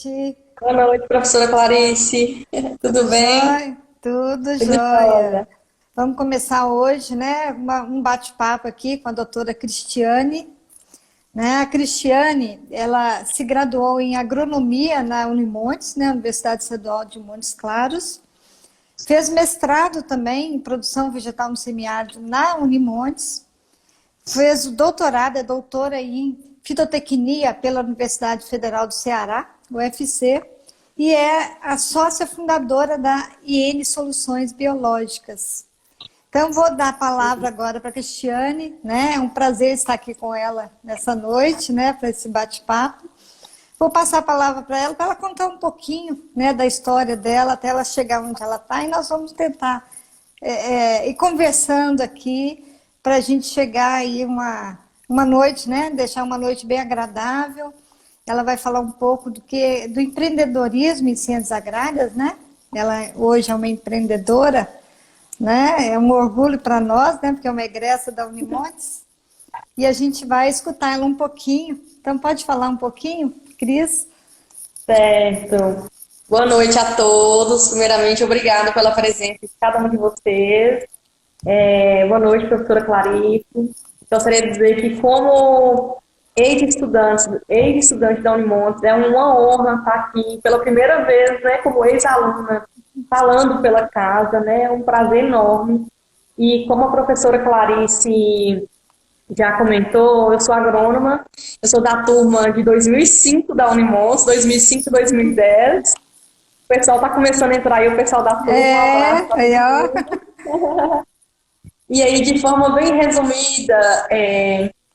noite. Boa noite, professora Clarice. Tudo bem? Tudo Tudo jóia. jóia. Vamos começar hoje, né, um bate-papo aqui com a doutora Cristiane. Né? A Cristiane, ela se graduou em agronomia na Unimontes, né, Universidade Estadual de Montes Claros. Fez mestrado também em produção vegetal no semiárido na Unimontes. Fez o doutorado, é doutora em fitotecnia pela Universidade Federal do Ceará, UFC, e é a sócia fundadora da IN Soluções Biológicas. Então, vou dar a palavra agora para a Cristiane, né? É um prazer estar aqui com ela nessa noite, né, para esse bate-papo. Vou passar a palavra para ela contar um pouquinho, né, da história dela, até ela chegar onde ela está, e nós vamos tentar ir conversando aqui para a gente chegar aí uma noite, né, deixar uma noite bem agradável. Ela vai falar um pouco do empreendedorismo em ciências agrárias, né? Ela hoje é uma empreendedora, né? É um orgulho para nós, né? Porque é uma egressa da Unimontes. E a gente vai escutar ela um pouquinho. Então, pode falar um pouquinho, Cris? Certo. Boa noite a todos. Primeiramente, obrigada pela presença de cada um de vocês. Boa noite, professora Clarice. Gostaria de dizer que, como ex-estudante da Unimontes, é uma honra estar aqui pela primeira vez, né, como ex-aluna, falando pela casa, né? É um prazer enorme. E como a professora Clarice já comentou, eu sou agrônoma, eu sou da turma de 2005 da Unimontes, 2005 e 2010. O pessoal está começando a entrar aí, o pessoal da turma, um abraço para Aí, todo ó. mundo. E aí, de forma bem resumida,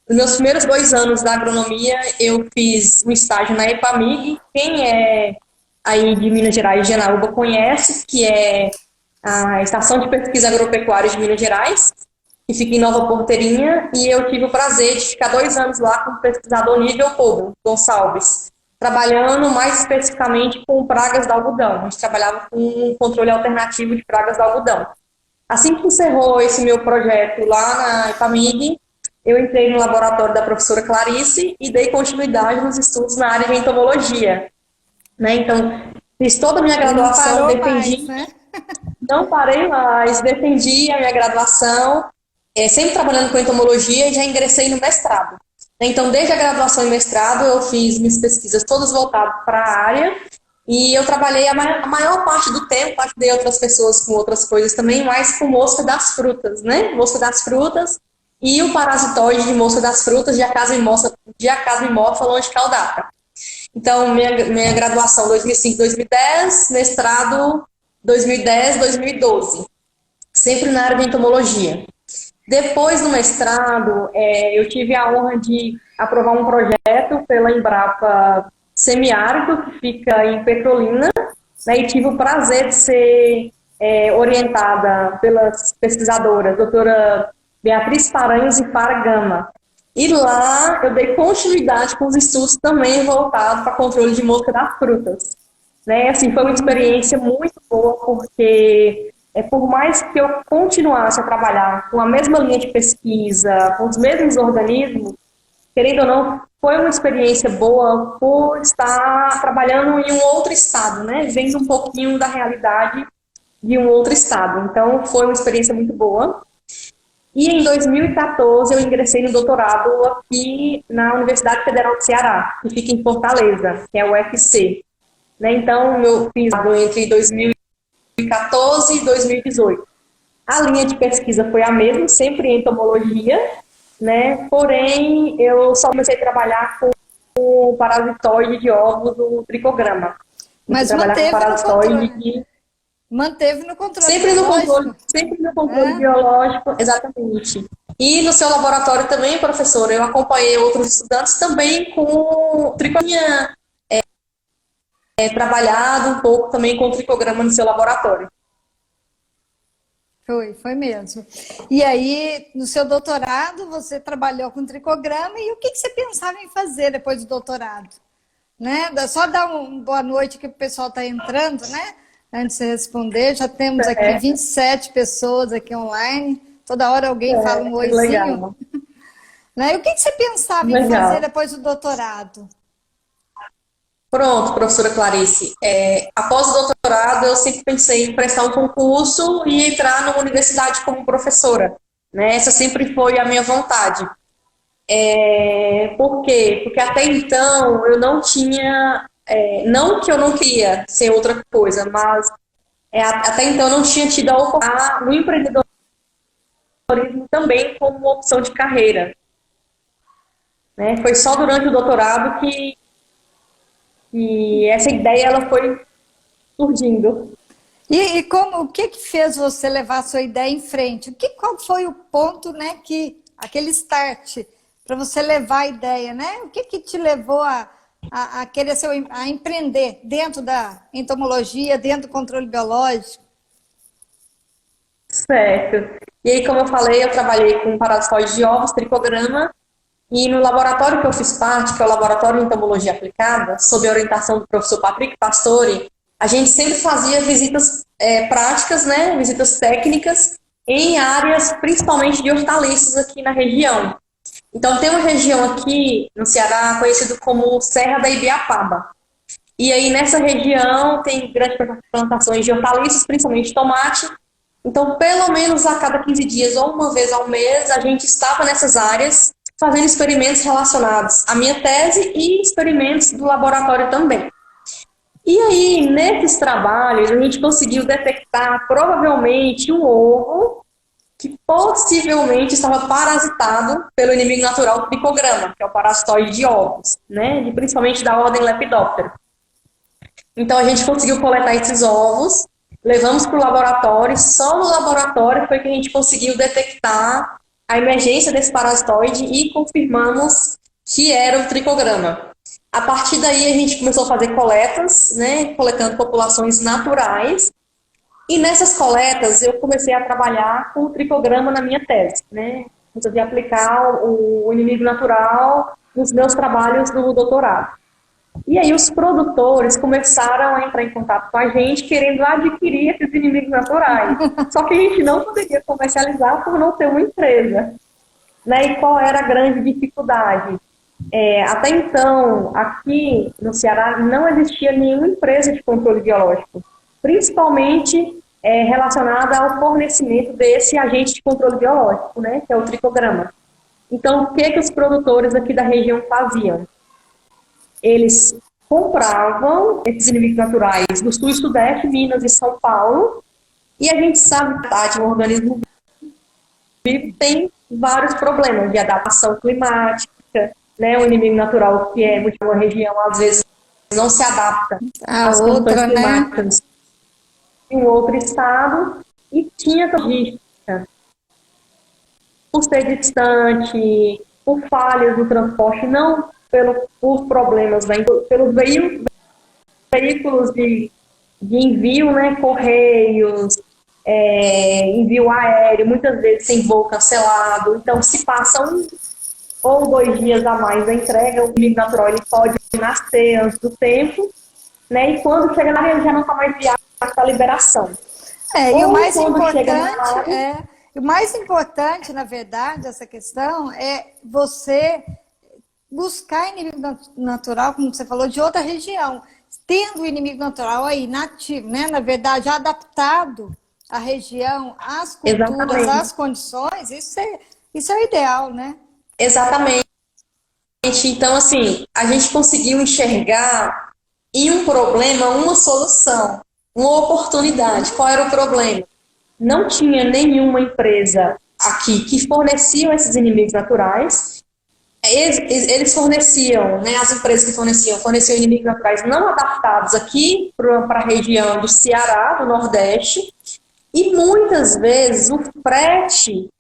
nos meus primeiros 2 anos da agronomia, eu fiz um estágio na EPAMIG. Quem é aí de Minas Gerais, de Janaúba, conhece, que é a Estação de Pesquisa Agropecuária de Minas Gerais, que fica em Nova Porteirinha, e eu tive o prazer de ficar 2 anos lá como pesquisador nível Povo Gonçalves, trabalhando mais especificamente com pragas do algodão. A gente trabalhava com um controle alternativo de pragas do algodão. Assim que encerrou esse meu projeto lá na IPAMIG, eu entrei no laboratório da professora Clarice e dei continuidade nos estudos na área de entomologia. Né? Então, fiz toda a minha E não graduação, parou mais, defendi, né? não parei mais, defendi a minha graduação, sempre trabalhando com entomologia e já ingressei no mestrado. Então, desde a graduação e mestrado, eu fiz minhas pesquisas todas voltadas para a área e eu trabalhei a maior parte do tempo, ajudei outras pessoas com outras coisas também, mas com mosca das frutas, né? Mosca das frutas e o parasitóide de mosca das frutas de Diacasmimorpha longicaudata. Então, minha graduação 2005, 2010, mestrado 2010, 2012, sempre na área de entomologia. Depois do mestrado, eu tive a honra de aprovar um projeto pela Embrapa Semiárido, que fica em Petrolina, né, e tive o prazer de ser orientada pelas pesquisadoras, doutora Beatriz Paranhos e Fara Gama. E lá eu dei continuidade com os estudos também voltados para controle de mosca das frutas. Né? Assim, foi uma experiência muito boa, porque por mais que eu continuasse a trabalhar com a mesma linha de pesquisa, com os mesmos organismos, querendo ou não, foi uma experiência boa por estar trabalhando em um outro estado, né? Vendo um pouquinho da realidade de um outro estado. Então, foi uma experiência muito boa. E em 2014 eu ingressei no doutorado aqui na Universidade Federal do Ceará, que fica em Fortaleza, que é o UFC. Né? Então, eu fiz entre 2014 e 2018. A linha de pesquisa foi a mesma, sempre em entomologia, né? Porém, eu só comecei a trabalhar com o parasitóide de ovos do tricograma. Comecei a Mas trabalhar com parasitóide de... manteve no controle biológico. Sempre no controle biológico, exatamente. E no seu laboratório também, professora, eu acompanhei outros estudantes também com tricograma, trabalhado um pouco também com tricograma no seu laboratório. Foi mesmo. E aí, no seu doutorado, você trabalhou com tricograma e o que você pensava em fazer depois do doutorado? Né? Só dar uma boa noite que o pessoal está entrando, né? Antes de você responder, já temos aqui 27 pessoas aqui online. Toda hora alguém fala um oizinho. Legal. Né? E o que você pensava em fazer depois do doutorado? Pronto, professora Clarice. Após o doutorado, eu sempre pensei em prestar um concurso e entrar numa universidade como professora, né? Essa sempre foi a minha vontade. Por quê? Porque até então eu não tinha, não que eu não queria ser outra coisa, mas até então eu não tinha tido a oportunidade no empreendedorismo também como opção de carreira, né? Foi só durante o doutorado que essa ideia ela foi surgindo. E como, o que que fez você levar a sua ideia em frente? Qual foi o ponto, né, aquele start para você levar a ideia, né? O que que te levou a querer a empreender dentro da entomologia, dentro do controle biológico? Certo. E aí, como eu falei, eu trabalhei com parasitoide de ovos, tricograma, e no laboratório que eu fiz parte, que é o Laboratório de Entomologia Aplicada, sob a orientação do professor Patrick Pastore, a gente sempre fazia visitas práticas, né, visitas técnicas, em áreas principalmente de hortaliças aqui na região. Então, tem uma região aqui no Ceará conhecida como Serra da Ibiapaba. E aí, nessa região, tem grandes plantações de hortaliças, principalmente tomate. Então, pelo menos a cada 15 dias ou uma vez ao mês, a gente estava nessas áreas fazendo experimentos relacionados à minha tese e experimentos do laboratório também. E aí, nesses trabalhos, a gente conseguiu detectar provavelmente um ovo que possivelmente estava parasitado pelo inimigo natural do tricograma, que é o parasitoide de ovos, né? Principalmente da ordem Lepidoptera. Então, a gente conseguiu coletar esses ovos, levamos para o laboratório, só no laboratório foi que a gente conseguiu detectar a emergência desse parasitoide e confirmamos que era o tricograma. A partir daí, a gente começou a fazer coletas, né, coletando populações naturais, e nessas coletas eu comecei a trabalhar com o tricograma na minha tese, né, resolvi aplicar o inimigo natural nos meus trabalhos do doutorado. E aí os produtores começaram a entrar em contato com a gente querendo adquirir esses inimigos naturais. Só que a gente não poderia comercializar por não ter uma empresa. Né? E qual era a grande dificuldade? Até então, aqui no Ceará, não existia nenhuma empresa de controle biológico, principalmente relacionada ao fornecimento desse agente de controle biológico, né? Que é o tricograma. Então, o que os produtores aqui da região faziam? Eles compravam esses inimigos naturais do sul e sudeste, Minas e São Paulo, e a gente sabe que o organismo vivo tem vários problemas de adaptação climática, né? O inimigo natural que é muito uma região, às vezes, não se adapta às condições climáticas em um outro estado, e tinha logística. Por ser distante, por falhas no transporte, não por problemas, né, pelos veículos de envio, né, correios, envio aéreo, muitas vezes sem voo cancelado. Então, se passa 1 ou 2 dias a mais da entrega, o inimigo natural ele pode nascer antes do tempo, né, e quando chega na região já não está mais viável para a liberação. E o mais importante, na verdade, essa questão é você buscar inimigo natural, como você falou, de outra região, tendo o inimigo natural aí nativo, né? Na verdade, adaptado à região, às culturas, exatamente, às condições, isso é o ideal, né? Exatamente. Então, assim, a gente conseguiu enxergar em um problema uma solução, uma oportunidade. Qual era o problema? Não tinha nenhuma empresa aqui que fornecia esses inimigos naturais. Eles forneciam, né, as empresas que forneciam inimigos naturais não adaptados aqui para a região do Ceará, do Nordeste, e muitas vezes o frete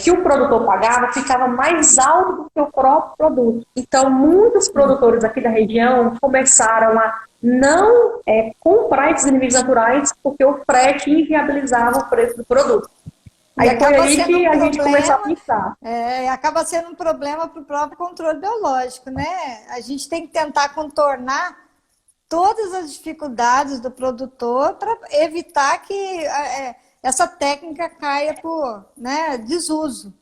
que o produtor pagava ficava mais alto do que o próprio produto. Então, muitos produtores aqui da região começaram a não comprar esses inimigos naturais porque o frete inviabilizava o preço do produto. Aí foi aí que a gente começou a pensar. Acaba sendo um problema para o próprio controle biológico, né? A gente tem que tentar contornar todas as dificuldades do produtor para evitar que essa técnica caia por, né, desuso.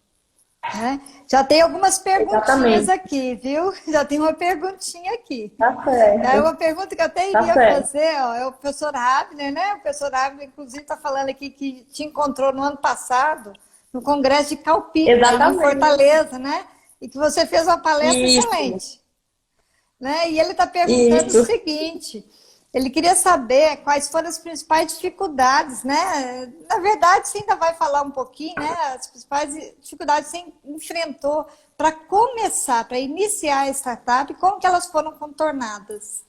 né? Já tem algumas perguntinhas Exatamente. aqui, viu? Já tem uma perguntinha aqui. Tá É certo. uma pergunta que eu até Tá iria certo. fazer, ó, é o professor Abner, né? O professor Abner, inclusive, está falando aqui que te encontrou no ano passado, no Congresso de Calpi, aí em Exatamente. Fortaleza, né? E que você fez uma palestra Isso. excelente, né? E ele está perguntando o Isso. seguinte: ele queria saber quais foram as principais dificuldades, né? Na verdade, você ainda vai falar um pouquinho, né? As principais dificuldades que você enfrentou para começar, para iniciar a startup, e como que elas foram contornadas.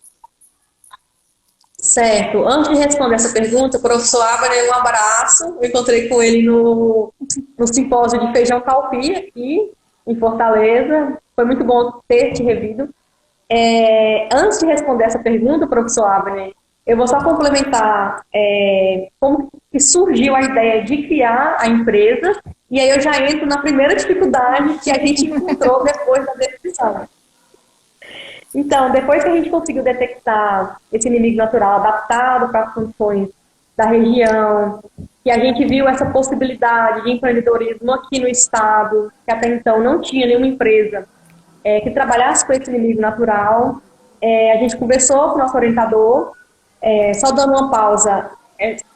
Certo. Antes de responder essa pergunta, o professor Abner, um abraço. Eu encontrei com ele no simpósio de feijão calpi aqui em Fortaleza. Foi muito bom ter te revido. Antes de responder essa pergunta, professor Abner, eu vou só complementar como que surgiu a ideia de criar a empresa, e aí eu já entro na primeira dificuldade que a gente encontrou depois da decisão. Então, depois que a gente conseguiu detectar esse inimigo natural adaptado para as condições da região, que a gente viu essa possibilidade de empreendedorismo aqui no estado, que até então não tinha nenhuma empresa que trabalhasse com esse inimigo natural. A gente conversou com o nosso orientador, só dando uma pausa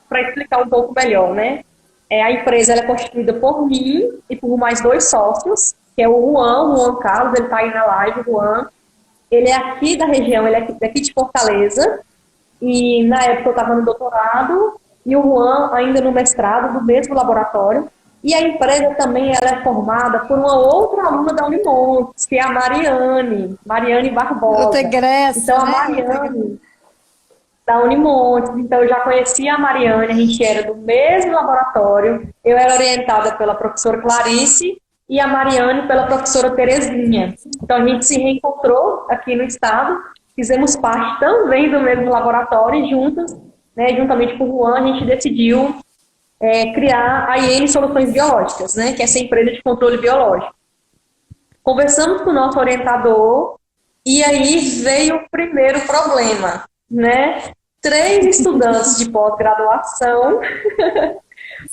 para explicar um pouco melhor, né? A empresa ela é constituída por mim e por mais dois sócios, que é o Juan Carlos, ele está aí na live, o Juan. Ele é aqui da região, ele é daqui de Fortaleza, e na época eu estava no doutorado, e o Juan ainda no mestrado, do mesmo laboratório. E a empresa também ela é formada por uma outra aluna da Unimontes, que é a Mariane Outra Barbosa. egressa, Então, a né? Mariane, da Unimontes, então eu já conhecia a Mariane, a gente era do mesmo laboratório, eu era orientada pela professora Clarice e a Mariane pela professora Terezinha. Então a gente se reencontrou aqui no estado, fizemos parte também do mesmo laboratório e juntas, né, juntamente com o Juan, a gente decidiu criar a IN Soluções Biológicas, né, que é essa empresa de controle biológico. Conversamos com o nosso orientador e aí veio o primeiro problema, né? 3 estudantes de pós-graduação,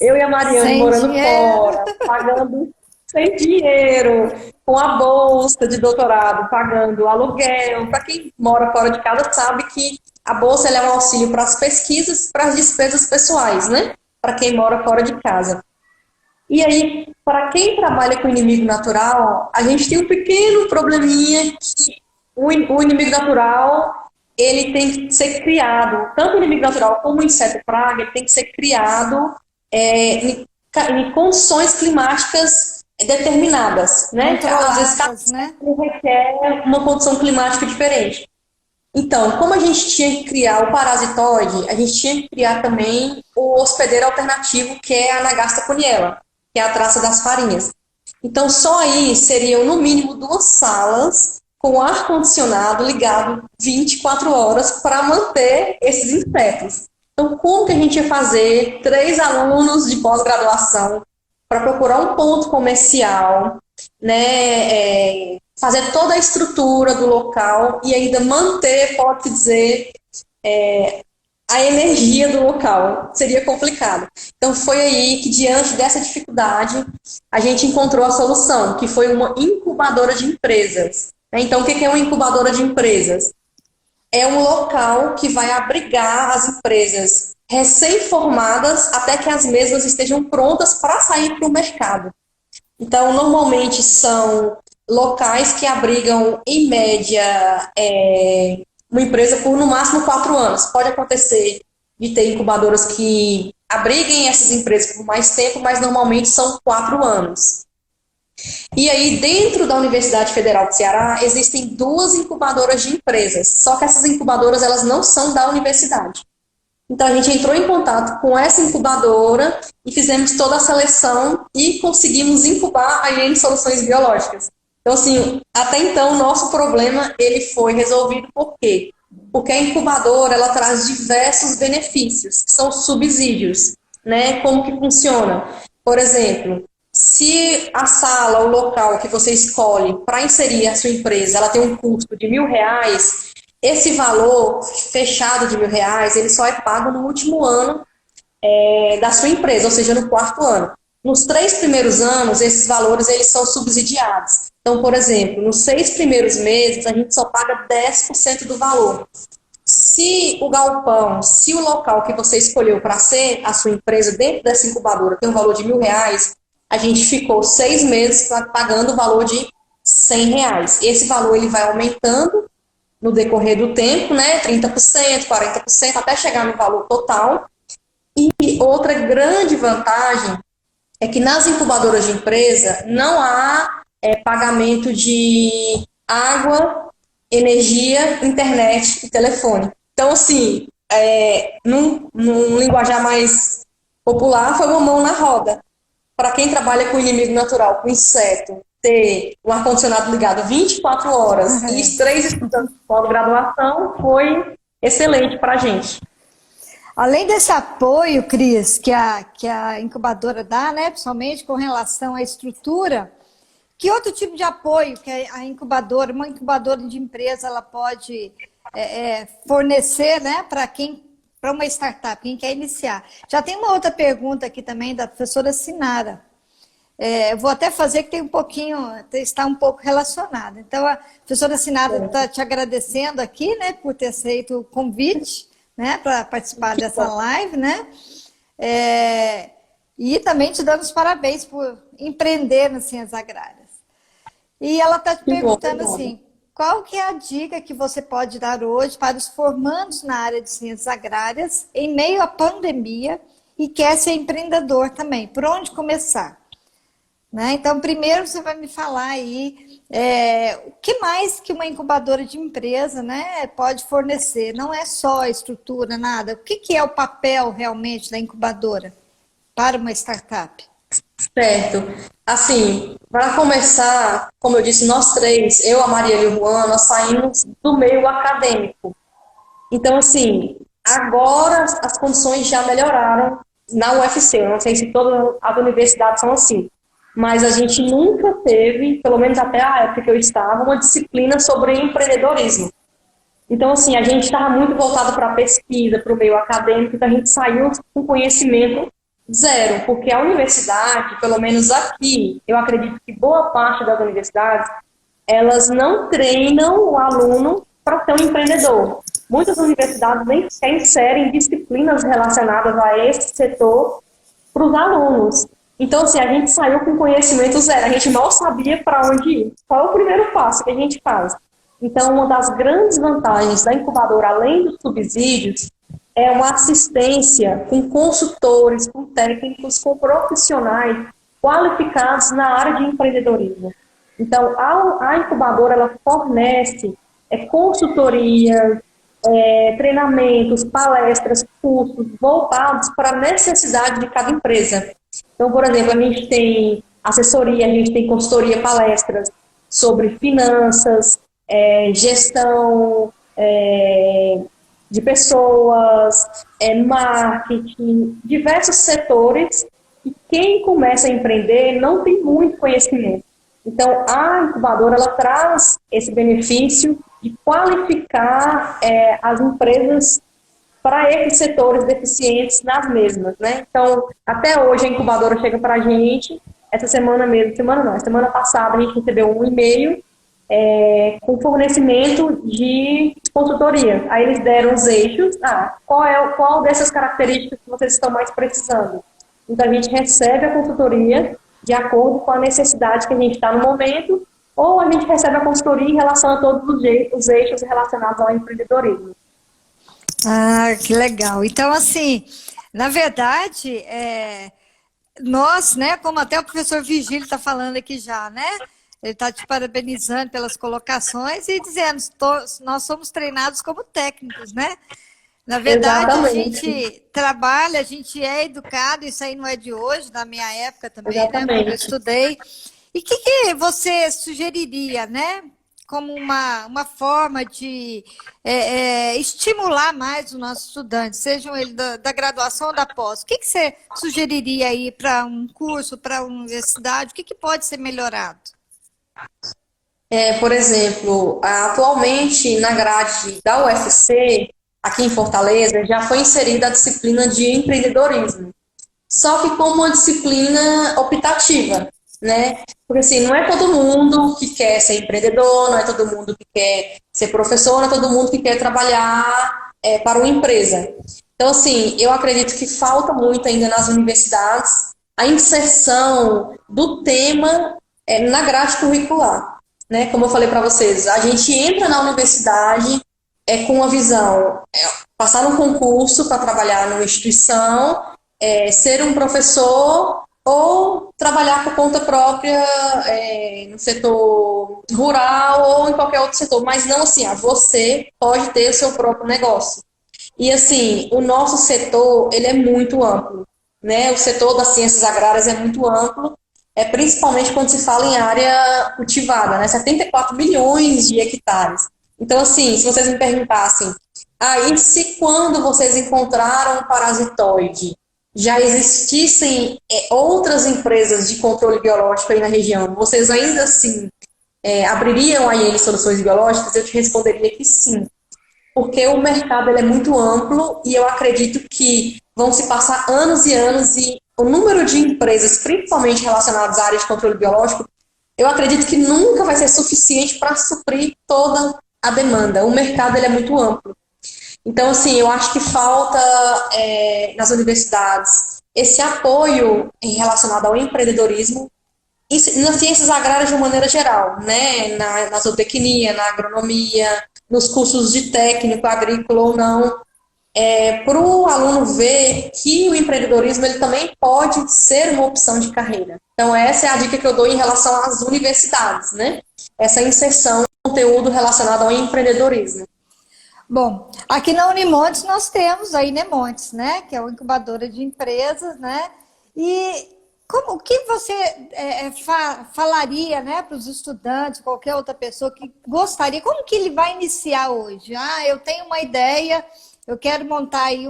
eu e a Mariane Sem morando dinheiro. fora, pagando sem dinheiro, com a bolsa de doutorado, pagando aluguel. Para quem mora fora de casa sabe que a bolsa é um auxílio para as pesquisas, para as despesas pessoais, né? Para quem mora fora de casa. E aí, para quem trabalha com inimigo natural, a gente tem um pequeno probleminha que o inimigo natural ele tem que ser criado, tanto o inimigo natural como o inseto praga, ele tem que ser criado em condições climáticas determinadas, né? Às vezes cada Controladas, né? espécie requer uma condição climática diferente. Então, como a gente tinha que criar o parasitoide, a gente tinha que criar também o hospedeiro alternativo, que é a Anagasta cuniella, que é a traça das farinhas. Então, só aí seriam, no mínimo, 2 salas com ar-condicionado ligado 24 horas para manter esses insetos. Então, como que a gente ia fazer 3 alunos de pós-graduação para procurar um ponto comercial, né, fazer toda a estrutura do local e ainda manter, pode dizer, a energia do local. Seria complicado. Então, foi aí que, diante dessa dificuldade, a gente encontrou a solução, que foi uma incubadora de empresas. Então, o que é uma incubadora de empresas? É um local que vai abrigar as empresas recém-formadas até que as mesmas estejam prontas para sair para o mercado. Então, normalmente são locais que abrigam, em média, uma empresa por no máximo 4 anos. Pode acontecer de ter incubadoras que abriguem essas empresas por mais tempo, mas normalmente são 4 anos. E aí, dentro da Universidade Federal do Ceará, existem 2 incubadoras de empresas, só que essas incubadoras elas não são da universidade. Então, a gente entrou em contato com essa incubadora e fizemos toda a seleção e conseguimos incubar a IN Soluções Biológicas. Então, assim, até então, o nosso problema ele foi resolvido por quê? Porque a incubadora ela traz diversos benefícios, que são subsídios, né? Como que funciona? Por exemplo, se a sala, o local que você escolhe para inserir a sua empresa, ela tem um custo de R$ 1.000, esse valor fechado de R$ 1.000, ele só é pago no último ano da sua empresa, ou seja, no 4º ano. nos 3 primeiros anos, esses valores eles são subsidiados. Então, por exemplo, nos 6 primeiros meses, a gente só paga 10% do valor. Se o galpão, se o local que você escolheu para ser a sua empresa dentro dessa incubadora tem um valor de R$ 1.000, a gente ficou 6 meses pagando o valor de R$ 100. Esse valor ele vai aumentando no decorrer do tempo, né? 30%, 40%, até chegar no valor total. E outra grande vantagem é que nas incubadoras de empresa não há pagamento de água, energia, internet e telefone. Então, assim, num linguajar mais popular, foi uma mão na roda. Para quem trabalha com inimigo natural, com inseto, ter o ar-condicionado ligado 24 horas e os 3 estudantes de pós-graduação foi excelente para a gente. Além desse apoio, Cris, que a incubadora dá, né, principalmente com relação à estrutura, que outro tipo de apoio que a incubadora, uma incubadora de empresa, ela pode fornecer, né, para uma startup, quem quer iniciar? Já tem uma outra pergunta aqui também da professora Sinara. Eu vou até fazer que está um pouco relacionado. Então, a professora Sinara está te agradecendo aqui, né, por ter aceito o convite, né, para participar dessa live, né? E também te dando os parabéns por empreender nas ciências agrárias. E ela está te perguntando assim, qual que é a dica que você pode dar hoje para os formandos na área de ciências agrárias em meio à pandemia e quer ser empreendedor também? Por onde começar? Né? Então, primeiro você vai me falar aí o que mais que uma incubadora de empresa, né, pode fornecer. Não é só a estrutura, nada. O que é o papel realmente da incubadora para uma startup? Certo. Assim, para começar, como eu disse, nós 3, eu, a Mariela e o Juan, nós saímos do meio acadêmico. Então, assim, agora as condições já melhoraram na UFC. Eu não sei se todas as universidades são assim. Mas a gente nunca teve, pelo menos até a época que eu estava, uma disciplina sobre empreendedorismo. Então, assim, a gente estava muito voltado para a pesquisa, para o meio acadêmico, então a gente saiu com conhecimento zero, porque a universidade, pelo menos aqui, eu acredito que boa parte das universidades, elas não treinam o aluno para ser um empreendedor. Muitas universidades nem sequer inserem disciplinas relacionadas a esse setor para os alunos. Então, assim, a gente saiu com conhecimento zero, a gente mal sabia para onde ir. Qual é o primeiro passo que a gente faz? Então, uma das grandes vantagens da incubadora, além dos subsídios, é uma assistência com consultores, com técnicos, com profissionais qualificados na área de empreendedorismo. Então, a incubadora ela fornece consultoria, treinamentos, palestras, cursos voltados para a necessidade de cada empresa. Então, por exemplo, a gente tem assessoria, a gente tem consultoria, palestras sobre finanças, gestão de pessoas, marketing, diversos setores, e quem começa a empreender não tem muito conhecimento. Então, a incubadora ela traz esse benefício de qualificar as empresas para esses setores deficientes nas mesmas, né? Então, até hoje a incubadora chega para a gente, essa semana mesmo, semana passada a gente recebeu um e-mail com fornecimento de consultoria. Aí eles deram os eixos, qual dessas características que vocês estão mais precisando? Então a gente recebe a consultoria de acordo com a necessidade que a gente está no momento, ou a gente recebe a consultoria em relação a todos os eixos relacionados ao empreendedorismo. Ah, que legal. Então, assim, na verdade, nós, né, como até o professor Vigílio está falando aqui já, né? Ele está te parabenizando pelas colocações e dizendo, nós somos treinados como técnicos, né? Na verdade, Exatamente. A gente trabalha, a gente é educado, isso aí não é de hoje, da minha época também, Exatamente. né? Porque eu estudei. E o que você sugeriria, né? Como uma forma de estimular mais os nossos estudantes, sejam eles da graduação ou da pós. O que você sugeriria aí para um curso, para uma universidade? O que pode ser melhorado? Por exemplo, atualmente na grade da UFC, aqui em Fortaleza, já foi inserida a disciplina de empreendedorismo. só que como uma disciplina optativa, né? Porque assim, não é todo mundo que quer ser empreendedor, não é todo mundo que quer ser professor, não é todo mundo que quer trabalhar para uma empresa. Então, assim, eu acredito que falta muito ainda nas universidades a inserção do tema na grade curricular, né? Como eu falei para vocês, a gente entra na universidade com uma visão, passar um concurso para trabalhar numa instituição, ser um professor ou trabalhar por conta própria no setor rural ou em qualquer outro setor, mas não assim, você pode ter o seu próprio negócio. E assim, o nosso setor, ele é muito amplo, né? O setor das ciências agrárias é muito amplo, principalmente quando se fala em área cultivada, né? 74 milhões de hectares. Então, assim, se vocês me perguntassem, e se quando vocês encontraram um parasitoide, já existissem outras empresas de controle biológico aí na região, vocês ainda assim abririam a IN Soluções Biológicas? Eu te responderia que sim, porque o mercado ele é muito amplo e eu acredito que vão se passar anos e anos e o número de empresas, principalmente relacionadas à área de controle biológico, eu acredito que nunca vai ser suficiente para suprir toda a demanda. O mercado ele é muito amplo. Então, assim, eu acho que falta nas universidades esse apoio relacionado ao empreendedorismo e nas ciências agrárias de uma maneira geral, né? Na zootecnia, na agronomia, nos cursos de técnico, agrícola ou não, para o aluno ver que o empreendedorismo ele também pode ser uma opção de carreira. Então, essa é a dica que eu dou em relação às universidades, né? Essa inserção de conteúdo relacionado ao empreendedorismo. Bom, aqui na Unimontes nós temos a Inemontes, né? Que é uma incubadora de empresas, né? E o que você falaria, né, para os estudantes, qualquer outra pessoa que gostaria, como que ele vai iniciar hoje? Eu tenho uma ideia, eu quero montar aí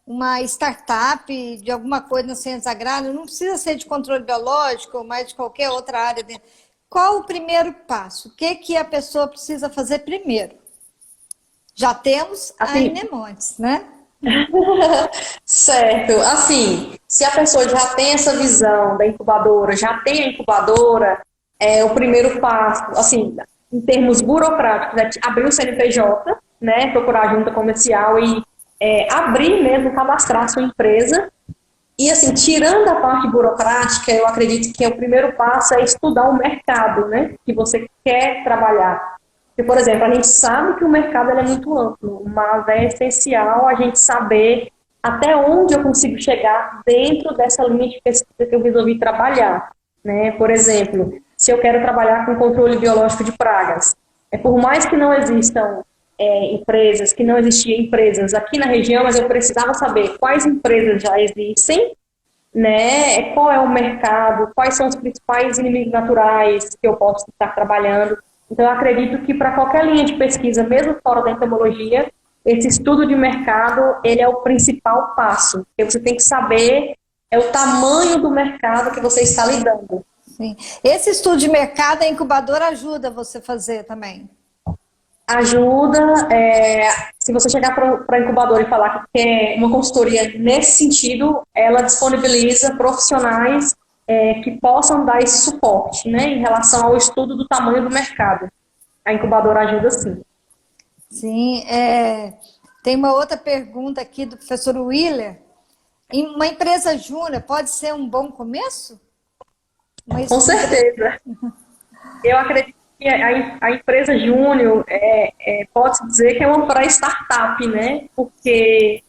uma startup de alguma coisa na ciência agrária, não precisa ser de controle biológico, mas de qualquer outra área. Qual o primeiro passo? O que a pessoa precisa fazer primeiro? Já temos a Inemontes, né? Certo. Assim, se a pessoa já tem essa visão da incubadora, já tem a incubadora, o primeiro passo, assim, em termos burocráticos, é abrir o CNPJ, né, procurar a junta comercial e abrir mesmo, cadastrar a sua empresa. E assim, tirando a parte burocrática, eu acredito que o primeiro passo é estudar o mercado, né, que você quer trabalhar. Porque, por exemplo, a gente sabe que o mercado é muito amplo, mas é essencial a gente saber até onde eu consigo chegar dentro dessa linha de pesquisa que eu resolvi trabalhar, né? Por exemplo, se eu quero trabalhar com controle biológico de pragas, por mais que não existam empresas, que não existiam empresas aqui na região, mas eu precisava saber quais empresas já existem, né? Qual é o mercado, quais são os principais inimigos naturais que eu posso estar trabalhando. Então, eu acredito que para qualquer linha de pesquisa, mesmo fora da entomologia, esse estudo de mercado, ele é o principal passo. Porque você tem que saber o tamanho do mercado que você está lidando. Sim. Esse estudo de mercado, a incubadora ajuda você a fazer também? Ajuda. Se você chegar para a incubadora e falar que quer uma consultoria nesse sentido, ela disponibiliza profissionais que possam dar esse suporte, né, em relação ao estudo do tamanho do mercado. A incubadora ajuda sim. Sim, tem uma outra pergunta aqui do professor Willer. Uma empresa júnior pode ser um bom começo? Com certeza. Eu acredito que a empresa júnior pode-se dizer que é uma pré-startup, né, porque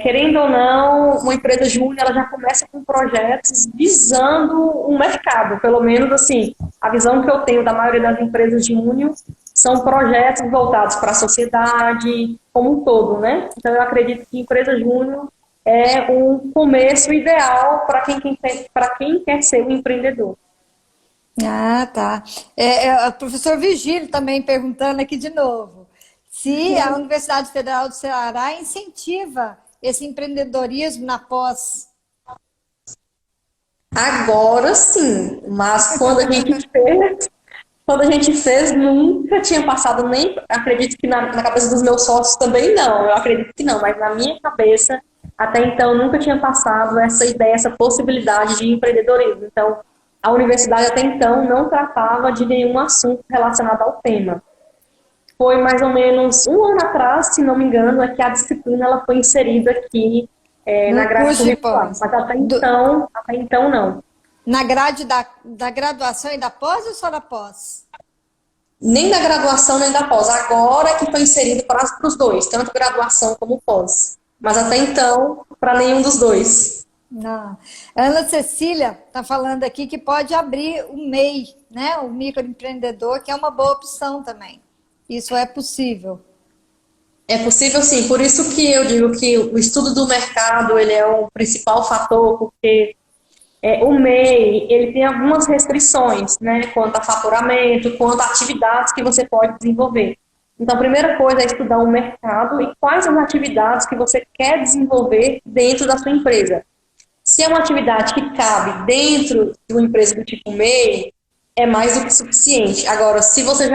querendo ou não, uma empresa júnior ela já começa com projetos visando um mercado, pelo menos assim, a visão que eu tenho da maioria das empresas júnior são projetos voltados para a sociedade como um todo, né? Então eu acredito que empresa júnior é um começo ideal para quem quer ser um empreendedor. Ah, tá. O professor Vigílio também perguntando aqui de novo. Se a Universidade Federal do Ceará incentiva esse empreendedorismo na pós. Agora sim, mas quando a gente fez, nunca tinha passado nem, acredito que na cabeça dos meus sócios também não, eu acredito que não, mas na minha cabeça Até então, nunca tinha passado essa ideia, essa possibilidade de empreendedorismo. Então, a universidade até então não tratava de nenhum assunto relacionado ao tema. Foi mais ou menos um ano atrás, se não me engano, é que a disciplina ela foi inserida aqui na No grade curso de curricular. pós. Mas Do- até então não. Na grade da graduação e da pós ou só da pós? Nem da graduação, nem da pós. Agora é que foi inserido para os dois, tanto graduação como pós. Mas até então, para nenhum dos dois. Não. A Ana Cecília está falando aqui que pode abrir o MEI, né? O microempreendedor, que é uma boa opção também. Isso é possível. É possível sim, por isso que eu digo que o estudo do mercado ele é o principal fator, porque o MEI ele tem algumas restrições, né, quanto a faturamento, quanto a atividades que você pode desenvolver. Então, a primeira coisa é estudar o mercado e quais as atividades que você quer desenvolver dentro da sua empresa. Se é uma atividade que cabe dentro de uma empresa do tipo MEI, é mais do que suficiente. Agora, se você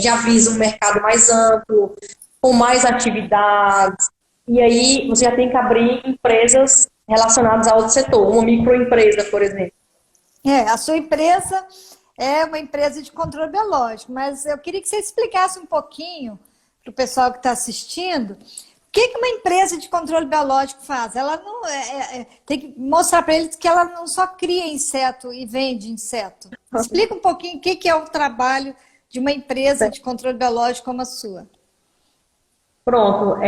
já visa um mercado mais amplo, com mais atividades, e aí você já tem que abrir empresas relacionadas a outro setor, uma microempresa, por exemplo. A sua empresa é uma empresa de controle biológico, mas eu queria que você explicasse um pouquinho para o pessoal que está assistindo o que uma empresa de controle biológico faz. Ela não tem que mostrar para eles que ela não só cria inseto e vende inseto. Explica um pouquinho o que é o trabalho de uma empresa de controle biológico como a sua. Pronto.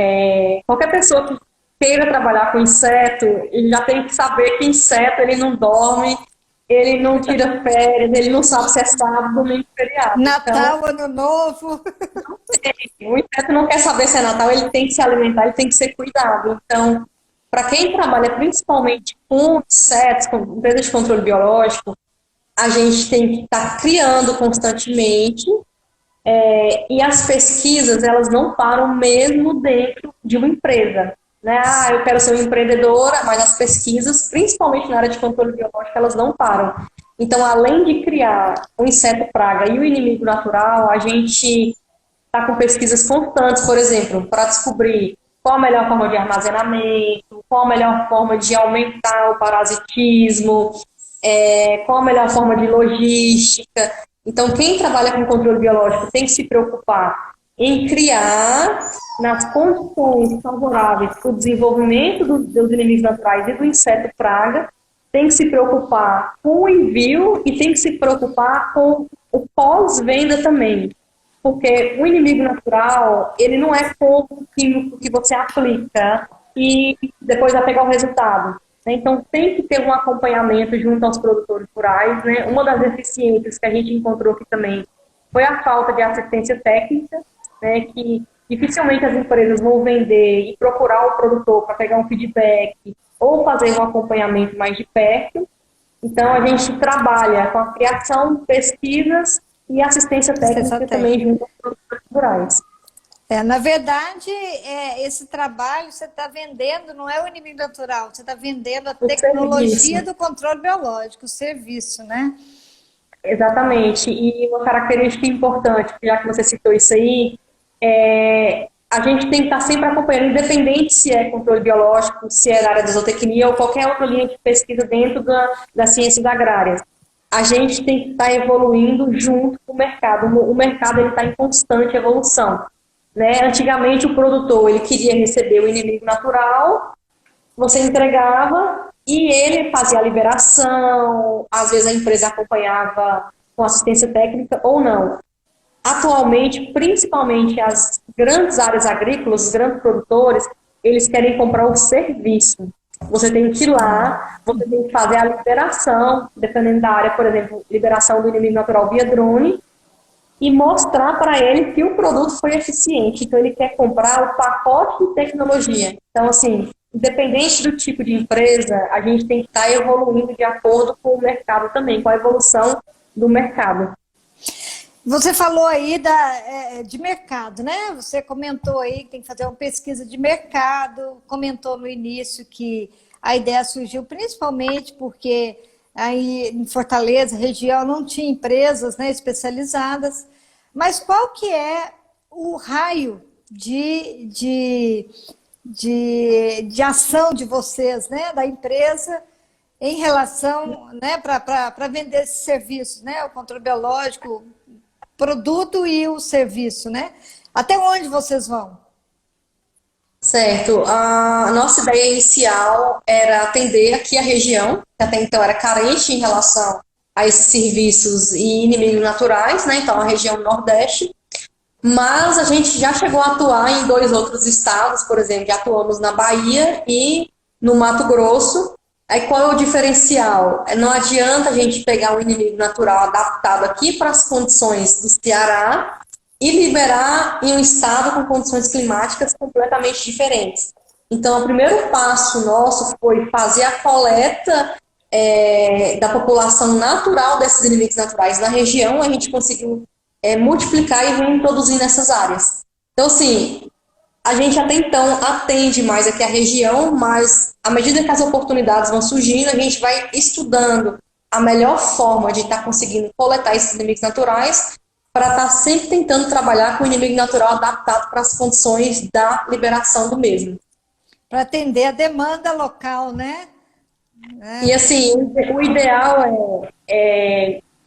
Qualquer pessoa que queira trabalhar com inseto, ele já tem que saber que inseto ele não dorme, ele não tira férias, ele não sabe se é sábado, domingo, feriado. Natal, então, Ano Novo. O inseto não quer saber se é Natal, ele tem que se alimentar, ele tem que ser cuidado. Então, para quem trabalha principalmente com insetos, com empresas de controle biológico, a gente tem que estar criando constantemente. E as pesquisas, elas não param mesmo dentro de uma empresa. Né? Eu quero ser uma empreendedora, mas as pesquisas, principalmente na área de controle biológico, elas não param. Então, além de criar o inseto praga e o inimigo natural, a gente está com pesquisas constantes, por exemplo, para descobrir qual a melhor forma de armazenamento, qual a melhor forma de aumentar o parasitismo, qual a melhor forma de logística. Então, quem trabalha com controle biológico tem que se preocupar em criar nas condições favoráveis para o desenvolvimento dos inimigos naturais e do inseto praga, tem que se preocupar com o envio e tem que se preocupar com o pós-venda também. Porque o inimigo natural, ele não é como o químico que você aplica e depois vai pegar o resultado. Então, tem que ter um acompanhamento junto aos produtores rurais. Né? Uma das deficiências que a gente encontrou aqui também foi a falta de assistência técnica, né? Que dificilmente as empresas vão vender e procurar o produtor para pegar um feedback ou fazer um acompanhamento mais de perto. Então, a gente trabalha com a criação de pesquisas e assistência técnica também junto aos produtores rurais. Na verdade, esse trabalho você está vendendo, não é o inimigo natural, você está vendendo a tecnologia do controle biológico, o serviço, né? Exatamente. E uma característica importante, já que você citou isso aí, a gente tem que estar sempre acompanhando, independente se é controle biológico, se é da área da zootecnia ou qualquer outra linha de pesquisa dentro das ciências agrárias. A gente tem que estar evoluindo junto com o mercado. O mercado está em constante evolução. Né? Antigamente o produtor ele queria receber o inimigo natural, você entregava e ele fazia a liberação, às vezes a empresa acompanhava com assistência técnica ou não. Atualmente, principalmente as grandes áreas agrícolas, os grandes produtores, eles querem comprar o serviço. Você tem que ir lá, você tem que fazer a liberação, dependendo da área, por exemplo, liberação do inimigo natural via drone, e mostrar para ele que o produto foi eficiente. Então, ele quer comprar o pacote de tecnologia. Então, assim, independente do tipo de empresa, a gente tem que estar evoluindo de acordo com o mercado também, com a evolução do mercado. Você falou aí de mercado, né? Você comentou aí que tem que fazer uma pesquisa de mercado, comentou no início que a ideia surgiu principalmente porque aí em Fortaleza, região, não tinha empresas, né, especializadas. Mas qual que é o raio de de ação de vocês, né, da empresa, em relação, né, para vender esses serviços, né, o controle biológico, produto e o serviço, né? Até onde vocês vão? Certo. A nossa ideia inicial era atender aqui a região, que até então era carente em relação a esses serviços e inimigos naturais, né? Então, a região Nordeste. Mas a gente já chegou a atuar em 2 outros estados, por exemplo, já atuamos na Bahia e no Mato Grosso. Aí qual é o diferencial? Não adianta a gente pegar um inimigo natural adaptado aqui para as condições do Ceará e liberar em um estado com condições climáticas completamente diferentes. Então, o primeiro passo nosso foi fazer a coleta da população natural desses inimigos naturais na região. A gente conseguiu multiplicar e vem introduzir nessas áreas. Então, assim, a gente até então atende mais aqui a região, mas à medida que as oportunidades vão surgindo, a gente vai estudando a melhor forma de estar conseguindo coletar esses inimigos naturais para estar sempre tentando trabalhar com o inimigo natural adaptado para as condições da liberação do mesmo. Para atender a demanda local, né? E assim, o ideal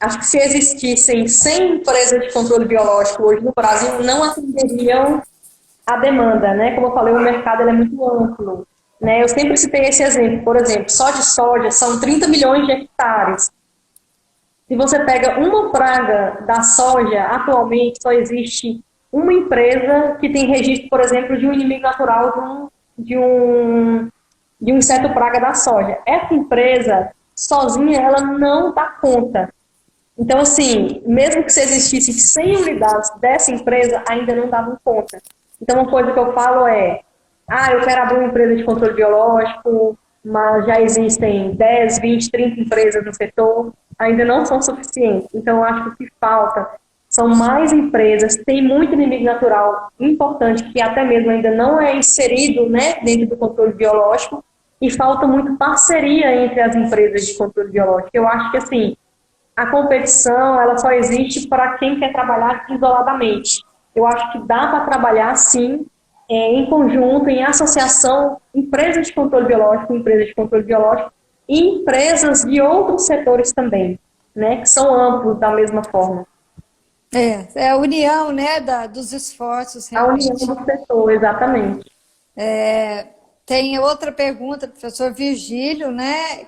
acho que se existissem 100 empresas de controle biológico hoje no Brasil, não atenderiam a demanda, né? Como eu falei, o mercado ele é muito amplo, né? Eu sempre citei esse exemplo, por exemplo, só de soja são 30 milhões de hectares. Se você pega uma praga da soja, atualmente só existe uma empresa que tem registro, por exemplo, de um inimigo natural de um inseto praga da soja. Essa empresa, sozinha, ela não dá conta. Então, assim, mesmo que se existissem 100 unidades dessa empresa, ainda não davam conta. Então, uma coisa que eu falo eu quero abrir uma empresa de controle biológico, mas já existem 10, 20, 30 empresas no setor, ainda não são suficientes. Então, eu acho que o que falta são mais empresas, tem muito inimigo natural importante, que até mesmo ainda não é inserido, né, dentro do controle biológico, e falta muito parceria entre as empresas de controle biológico. Eu acho que, assim, a competição ela só existe para quem quer trabalhar isoladamente. Eu acho que dá para trabalhar, sim, em conjunto, em associação, empresas de controle biológico e empresas de outros setores também, né, que são amplos da mesma forma. É a união, né, dos esforços. Realmente. A união do setor, exatamente. Tem outra pergunta do professor Virgílio, né,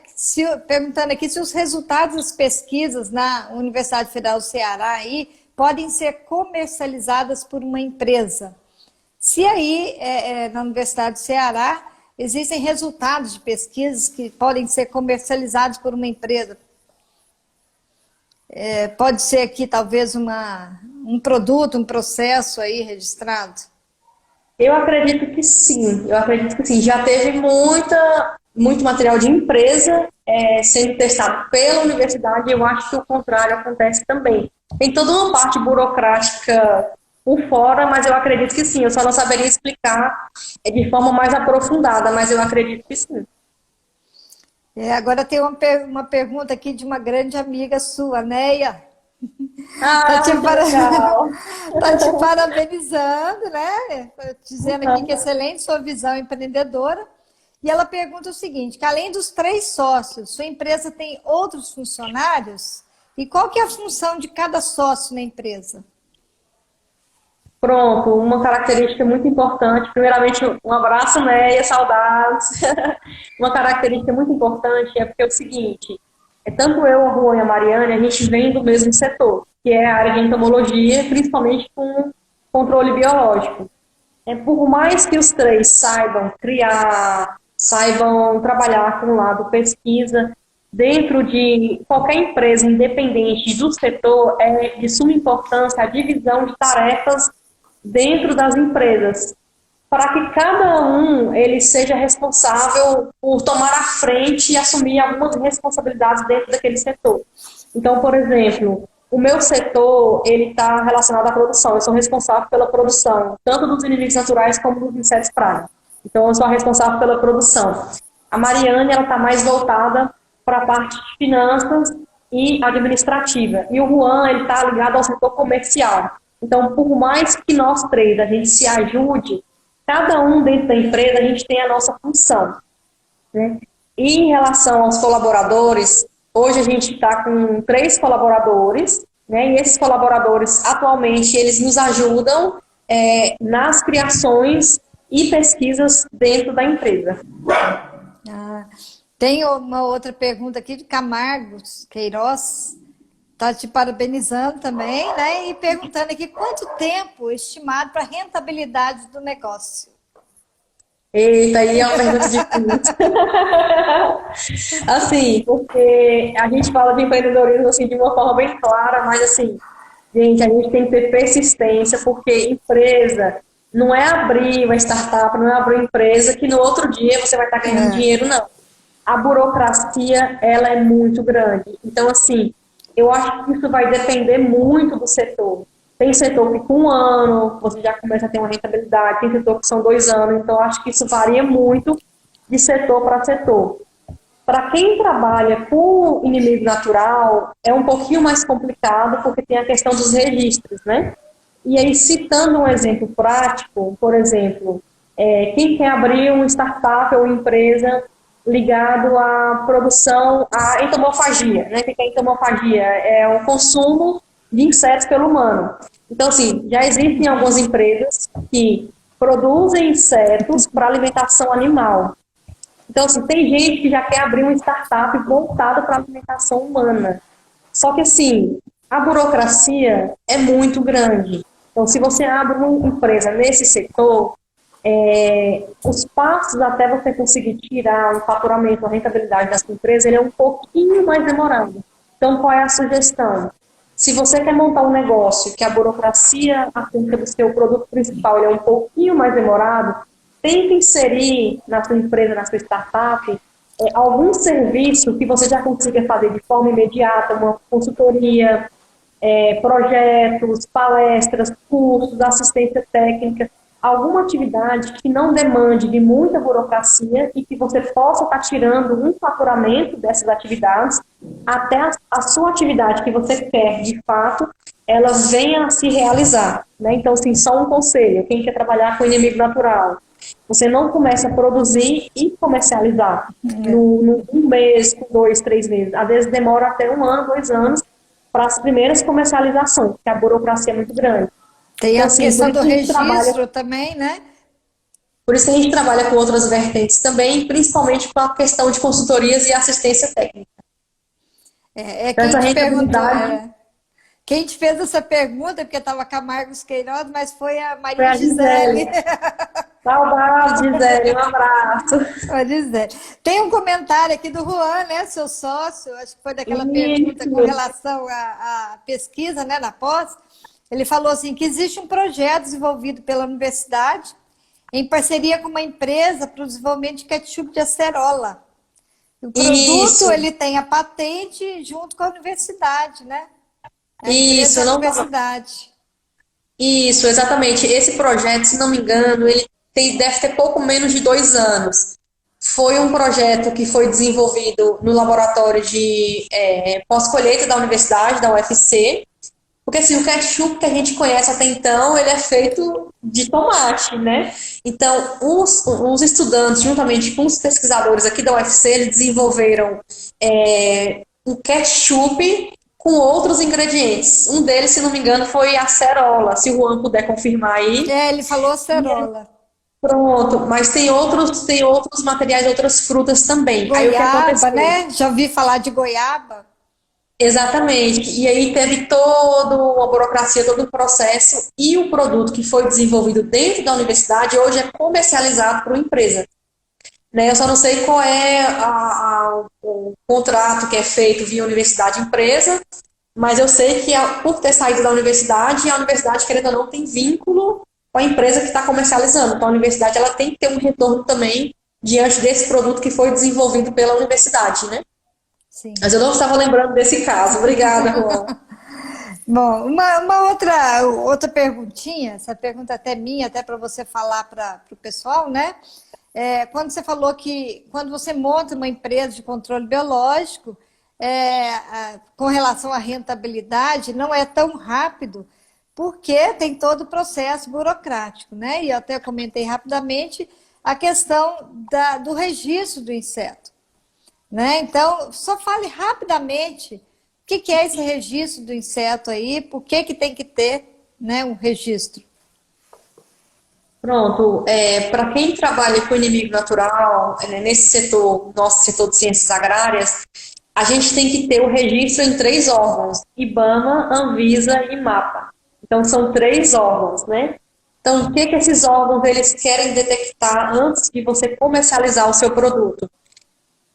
perguntando aqui se os resultados das pesquisas na Universidade Federal do Ceará aí podem ser comercializadas por uma empresa. Se aí, na Universidade do Ceará, existem resultados de pesquisas que podem ser comercializados por uma empresa. Pode ser aqui, talvez, um produto, um processo aí registrado? Eu acredito que sim, Já teve muito material de empresa sendo testado pela universidade, e eu acho que o contrário acontece também. Tem toda uma parte burocrática por fora, mas eu acredito que sim. Eu só não saberia explicar de forma mais aprofundada, mas eu acredito que sim. Agora tem uma pergunta aqui de uma grande amiga sua, Neia. Tá te parabenizando, né? Dizendo aqui que excelente sua visão empreendedora. E ela pergunta o seguinte, que além dos 3 sócios, sua empresa tem outros funcionários? E qual que é a função de cada sócio na empresa? Pronto, uma característica muito importante. Primeiramente, um abraço, Neia, saudades. Uma característica muito importante é porque é o seguinte, tanto eu, a Juan e a Mariane, a gente vem do mesmo setor, que é a área de entomologia, principalmente com controle biológico. Por mais que os 3 saibam criar, saibam trabalhar com o lado pesquisa, dentro de qualquer empresa independente do setor, é de suma importância a divisão de tarefas dentro das empresas, para que cada um ele seja responsável por tomar a frente e assumir algumas responsabilidades dentro daquele setor. Então, por exemplo, o meu setor ele está relacionado à produção. Eu sou responsável pela produção, tanto dos inimigos naturais como dos insetos praga. Então, eu sou a responsável pela produção. A Mariane ela está mais voltada para a parte de finanças e administrativa. E o Juan ele está ligado ao setor comercial. Então, por mais que nós 3 a gente se ajude, cada um dentro da empresa, a gente tem a nossa função, né? E em relação aos colaboradores, hoje a gente está com 3 colaboradores, né? E esses colaboradores, atualmente, eles nos ajudam nas criações e pesquisas dentro da empresa. Ah, tem uma outra pergunta aqui de Camargo Queiroz, está te parabenizando também, né? E perguntando aqui quanto tempo estimado para a rentabilidade do negócio. Eita, aí é uma pergunta difícil. Assim, porque a gente fala de empreendedorismo assim, de uma forma bem clara, mas assim, gente, a gente tem que ter persistência, porque empresa não é abrir uma startup, não é abrir uma empresa que no outro dia você vai estar ganhando dinheiro, não. A burocracia, ela é muito grande. Então, assim, eu acho que isso vai depender muito do setor. Tem setor que com 1 ano você já começa a ter uma rentabilidade, tem setor que são 2 anos, então acho que isso varia muito de setor para setor. Para quem trabalha com inimigo natural, é um pouquinho mais complicado, porque tem a questão dos registros, né? E aí, citando um exemplo prático, por exemplo, quem quer abrir uma startup ou empresa ligado à produção, à entomofagia, né? O que é entomofagia? É o consumo de insetos pelo humano. Então, assim, já existem algumas empresas que produzem insetos para alimentação animal. Então, assim, tem gente que já quer abrir uma startup voltada para a alimentação humana. Só que, assim, a burocracia é muito grande. Então, se você abre uma empresa nesse setor, os passos até você conseguir tirar um faturamento, uma rentabilidade da sua empresa, ele é um pouquinho mais demorado. Então, qual é a sugestão? Se você quer montar um negócio que a burocracia acerca do seu produto principal ele é um pouquinho mais demorado, tente inserir na sua empresa, na sua startup, algum serviço que você já consiga fazer de forma imediata, uma consultoria, projetos, palestras, cursos, assistência técnica, alguma atividade que não demande de muita burocracia e que você possa estar tirando um faturamento dessas atividades até a sua atividade que você quer, de fato, ela venha a se realizar, né? Então, assim, só um conselho, quem quer trabalhar com inimigo natural, você não começa a produzir e comercializar no 1 mês, 2, 3 meses. Às vezes demora até 1 ano, 2 anos para as primeiras comercializações, porque a burocracia é muito grande. Tem então, a assim, questão do registro também, né? Por isso que a gente trabalha com outras vertentes também, principalmente com a questão de consultorias e assistência técnica. Quem te perguntou, quem te fez essa pergunta, porque estava Camargo Queiroz, mas foi a Maria Gisele. Saudade, Gisele, um abraço. Gisele. Tem um comentário aqui do Juan, né, seu sócio, acho que foi daquela pergunta com relação à pesquisa, né, na pós. Ele falou assim, que existe um projeto desenvolvido pela universidade em parceria com uma empresa para o desenvolvimento de ketchup de acerola. O produto, ele tem a patente junto com a universidade, né? Isso, não... universidade. Isso, exatamente. Esse projeto, se não me engano, ele deve ter pouco menos de 2 anos. Foi um projeto que foi desenvolvido no laboratório de pós-colheita da universidade, da UFC, porque assim, o ketchup que a gente conhece até então, ele é feito de tomate, né? Então, os estudantes, juntamente com os pesquisadores aqui da UFC, eles desenvolveram um ketchup com outros ingredientes. Um deles, se não me engano, foi a acerola, se o Juan puder confirmar aí. Ele falou acerola. Pronto, mas tem outros materiais, outras frutas também. Goiaba, aí, o que aconteceu? Né? Já ouvi falar de goiaba. Exatamente. E aí teve toda uma burocracia, todo um processo, e o produto que foi desenvolvido dentro da universidade hoje é comercializado por uma empresa. Né? Eu só não sei qual é o contrato que é feito via universidade-empresa, mas eu sei que por ter saído da universidade, a universidade, querendo ou não, tem vínculo com a empresa que está comercializando. Então a universidade ela tem que ter um retorno também diante desse produto que foi desenvolvido pela universidade, né? Sim. Mas eu não estava lembrando desse caso. Obrigada, Juan. Bom, uma outra perguntinha, essa pergunta até minha, até para você falar para o pessoal, né? Quando você falou que quando você monta uma empresa de controle biológico, com relação à rentabilidade, não é tão rápido, porque tem todo o processo burocrático, né? E eu até comentei rapidamente a questão do registro do inseto, né? Então, só fale rapidamente o que é esse registro do inseto aí, por que tem que ter, né, um registro. Pronto, para quem trabalha com inimigo natural, nesse setor, nosso setor de ciências agrárias, a gente tem que ter o registro em 3 órgãos, IBAMA, Anvisa e MAPA. Então, são 3 órgãos, né? Então, o que esses órgãos eles querem detectar antes de você comercializar o seu produto?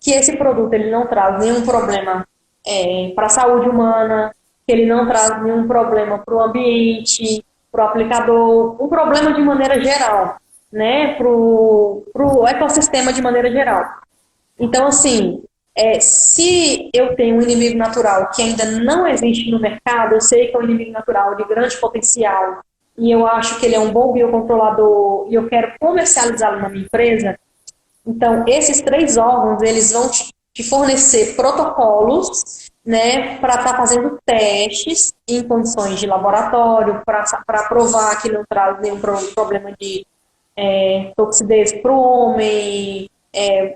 Que esse produto ele não traz nenhum problema para a saúde humana, que ele não traz nenhum problema para o ambiente, para o aplicador, um problema de maneira geral, né, para o ecossistema de maneira geral. Então, assim, se eu tenho um inimigo natural que ainda não existe no mercado, eu sei que é um inimigo natural de grande potencial e eu acho que ele é um bom biocontrolador e eu quero comercializá-lo na minha empresa, então, esses 3 órgãos, eles vão te fornecer protocolos, né, para estar fazendo testes em condições de laboratório, para provar que não traz nenhum problema de toxidez para o homem,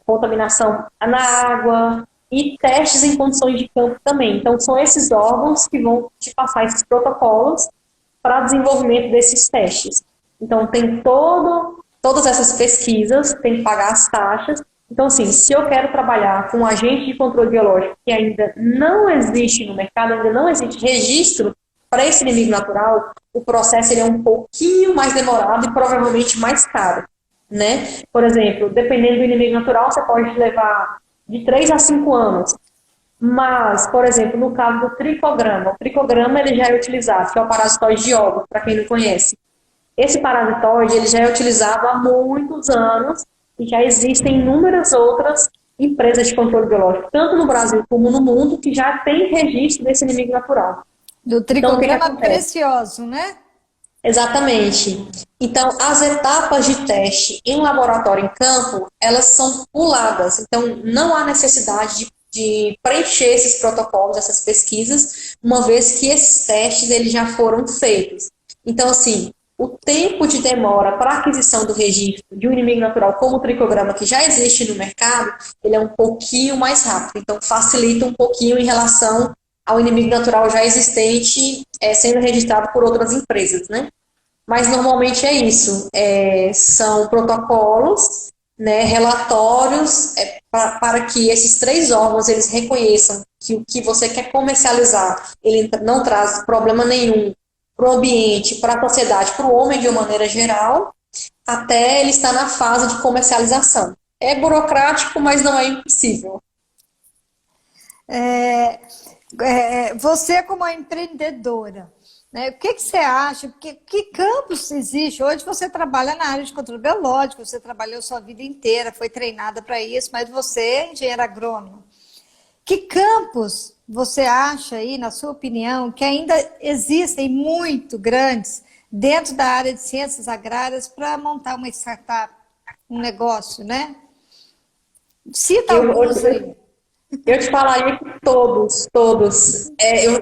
contaminação na água, e testes em condições de campo também. Então, são esses órgãos que vão te passar esses protocolos para desenvolvimento desses testes. Então, tem todas essas pesquisas, tem que pagar as taxas. Então, assim, se eu quero trabalhar com um agente de controle biológico que ainda não existe no mercado, ainda não existe registro para esse inimigo natural, o processo ele é um pouquinho mais demorado e provavelmente mais caro, né? Por exemplo, dependendo do inimigo natural, você pode levar de 3 a 5 anos. Mas, por exemplo, no caso do tricograma, o tricograma ele já é utilizado, que é o parasitóide de ovos, para quem não conhece. Esse parasitóide ele já é utilizado há muitos anos e já existem inúmeras outras empresas de controle biológico, tanto no Brasil como no mundo, que já tem registro desse inimigo natural. Do tricograma então, precioso, né? Exatamente. Então, as etapas de teste em laboratório em campo, elas são puladas. Então, não há necessidade de preencher esses protocolos, essas pesquisas, uma vez que esses testes eles já foram feitos. Então, assim, o tempo de demora para a aquisição do registro de um inimigo natural como o tricograma, que já existe no mercado, ele é um pouquinho mais rápido. Então, facilita um pouquinho em relação ao inimigo natural já existente, sendo registrado por outras empresas, né? Mas, normalmente, é isso. São protocolos, né, relatórios, para que esses 3 órgãos eles reconheçam que o que você quer comercializar, ele não traz problema nenhum para o ambiente, para a sociedade, para o homem de uma maneira geral, até ele estar na fase de comercialização. É burocrático, mas não é impossível. Você como empreendedora, né, o que você acha? Que campos existe? Hoje você trabalha na área de controle biológico, você trabalhou sua vida inteira, foi treinada para isso, mas você é engenheiro agrônomo. Que campos você acha aí, na sua opinião, que ainda existem muito grandes dentro da área de ciências agrárias para montar uma startup, um negócio, né? Cita alguns aí. Eu te falaria que todos.